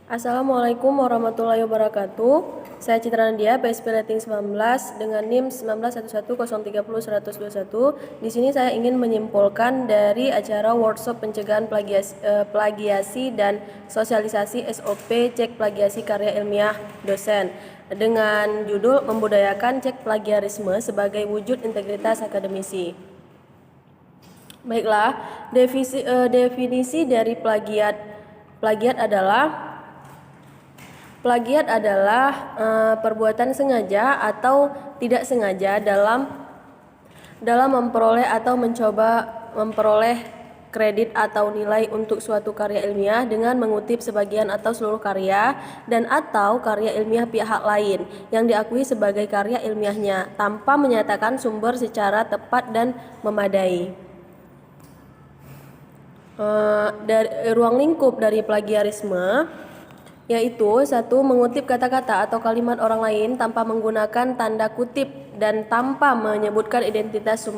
Assalamualaikum warahmatullahi wabarakatuh. Saya Citra Nadia, PSP Rating 19 dengan NIM 1911030121. Di sini saya ingin menyimpulkan dari acara workshop pencegahan plagiasi dan sosialisasi SOP cek plagiasi karya ilmiah dosen dengan judul membudayakan cek plagiarisme sebagai wujud integritas akademisi. Baiklah, definisi dari plagiat adalah perbuatan sengaja atau tidak sengaja dalam memperoleh atau mencoba memperoleh kredit atau nilai untuk suatu karya ilmiah dengan mengutip sebagian atau seluruh karya dan atau karya ilmiah pihak lain yang diakui sebagai karya ilmiahnya tanpa menyatakan sumber secara tepat dan memadai. Dari ruang lingkup dari plagiarisme yaitu 1. Mengutip kata-kata atau kalimat orang lain tanpa menggunakan tanda kutip dan tanpa menyebutkan identitas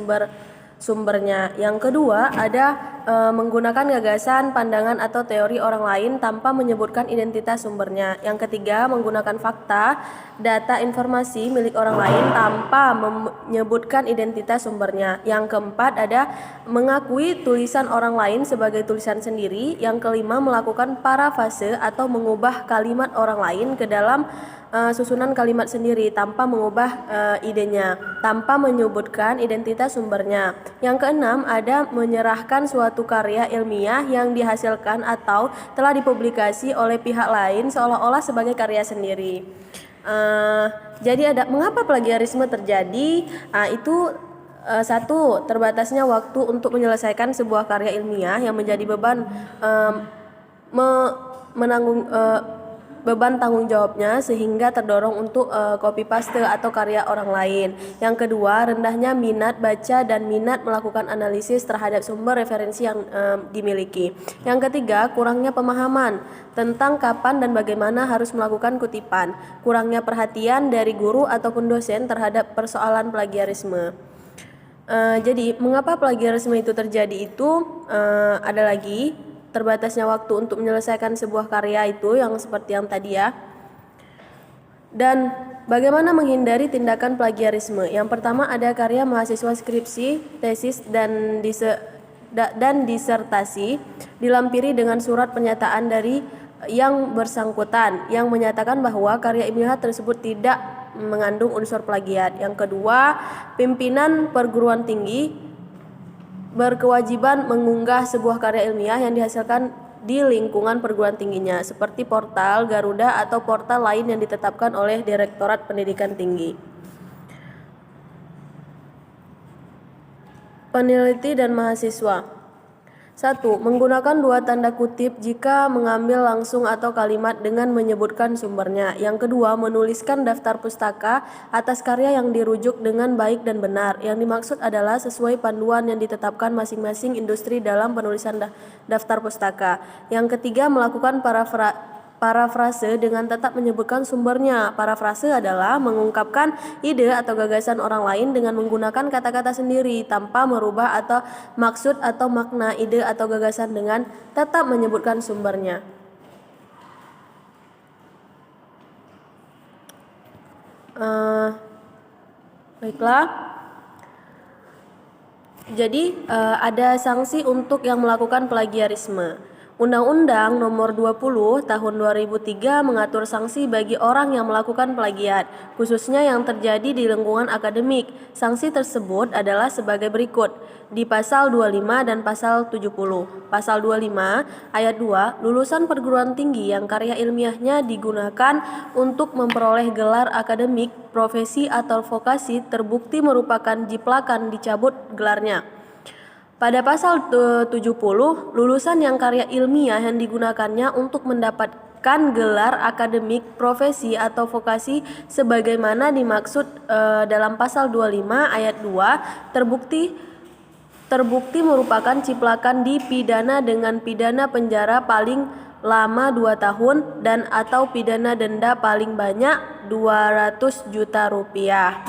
sumbernya. Yang kedua ada menggunakan gagasan, pandangan atau teori orang lain tanpa menyebutkan identitas sumbernya. Yang ketiga menggunakan fakta, data, informasi milik orang lain tanpa menyebutkan identitas sumbernya. Yang keempat ada mengakui tulisan orang lain sebagai tulisan sendiri. Yang kelima melakukan parafrase atau mengubah kalimat orang lain ke dalam susunan kalimat sendiri tanpa mengubah idenya, tanpa menyebutkan identitas sumbernya. Yang keenam ada menyerahkan suatu karya ilmiah yang dihasilkan atau telah dipublikasi oleh pihak lain seolah-olah sebagai karya sendiri. Jadi ada mengapa plagiarisme terjadi? Itu 1. Terbatasnya waktu untuk menyelesaikan sebuah karya ilmiah yang menjadi beban beban tanggung jawabnya sehingga terdorong untuk copy paste atau karya orang lain. Yang kedua, rendahnya minat baca dan minat melakukan analisis terhadap sumber referensi yang dimiliki. Yang ketiga, kurangnya pemahaman tentang kapan dan bagaimana harus melakukan kutipan. Kurangnya perhatian dari guru ataupun dosen terhadap persoalan plagiarisme. Jadi, mengapa plagiarisme itu terjadi itu ada lagi terbatasnya waktu untuk menyelesaikan sebuah karya itu yang seperti yang tadi ya. Dan bagaimana menghindari tindakan plagiarisme? Yang pertama ada karya mahasiswa skripsi, tesis dan disertasi dilampiri dengan surat pernyataan dari yang bersangkutan yang menyatakan bahwa karya ilmiah tersebut tidak mengandung unsur plagiat. Yang kedua, pimpinan perguruan tinggi berkewajiban mengunggah sebuah karya ilmiah yang dihasilkan di lingkungan perguruan tingginya seperti portal Garuda atau portal lain yang ditetapkan oleh Direktorat Pendidikan Tinggi. Peneliti dan mahasiswa. 1. Menggunakan 2 tanda kutip jika mengambil langsung atau kalimat dengan menyebutkan sumbernya. Yang kedua, menuliskan daftar pustaka atas karya yang dirujuk dengan baik dan benar. Yang dimaksud adalah sesuai panduan yang ditetapkan masing-masing industri dalam penulisan daftar pustaka. Yang ketiga, melakukan parafrase dengan tetap menyebutkan sumbernya. Parafrase adalah mengungkapkan ide atau gagasan orang lain dengan menggunakan kata-kata sendiri tanpa merubah atau maksud atau makna ide atau gagasan dengan tetap menyebutkan sumbernya. Baiklah. Jadi ada sanksi untuk yang melakukan plagiarisme. Undang-Undang Nomor 20 Tahun 2003 mengatur sanksi bagi orang yang melakukan plagiat, khususnya yang terjadi di lingkungan akademik. Sanksi tersebut adalah sebagai berikut. Di Pasal 25 dan Pasal 70. Pasal 25 Ayat 2, lulusan perguruan tinggi yang karya ilmiahnya digunakan untuk memperoleh gelar akademik, profesi atau vokasi terbukti merupakan jiplakan dicabut gelarnya. Pada pasal 70, lulusan yang karya ilmiah yang digunakannya untuk mendapatkan gelar akademik, profesi atau vokasi sebagaimana dimaksud dalam pasal 25 ayat 2 terbukti merupakan ciplakan dipidana dengan pidana penjara paling lama 2 tahun dan atau pidana denda paling banyak 200 juta rupiah.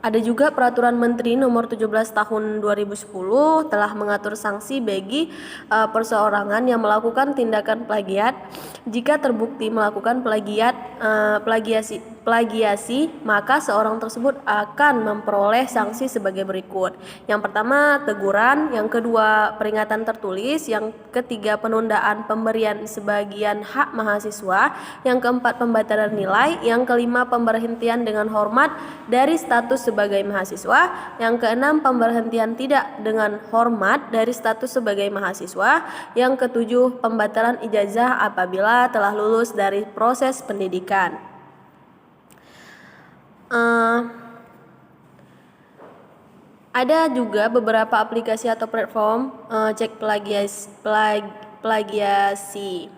Ada juga Peraturan Menteri Nomor 17 Tahun 2010 telah mengatur sanksi bagi perseorangan yang melakukan tindakan plagiat. Jika terbukti melakukan plagiasi, maka seorang tersebut akan memperoleh sanksi sebagai berikut. Yang pertama, teguran. Yang kedua, peringatan tertulis. Yang ketiga, penundaan pemberian sebagian hak mahasiswa. Yang keempat, pembatalan nilai. Yang kelima, pemberhentian dengan hormat dari status sebagai mahasiswa. Yang keenam, pemberhentian tidak dengan hormat dari status sebagai mahasiswa. Yang ketujuh, pembatalan ijazah apabila telah lulus dari proses pendidikan. Ada juga beberapa aplikasi atau platform cek plagiasi.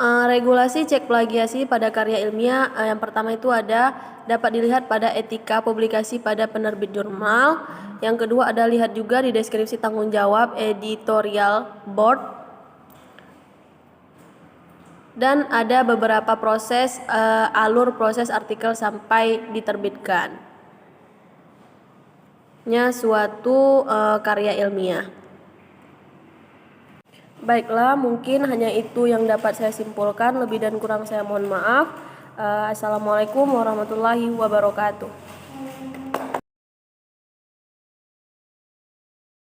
Regulasi cek plagiasi pada karya ilmiah yang pertama itu dapat dilihat pada etika publikasi pada penerbit jurnal. Yang kedua lihat juga di deskripsi tanggung jawab editorial board. Dan ada beberapa alur proses artikel sampai diterbitkan suatu karya ilmiah. Baiklah, mungkin hanya itu yang dapat saya simpulkan. Lebih dan kurang saya mohon maaf. Assalamualaikum warahmatullahi wabarakatuh.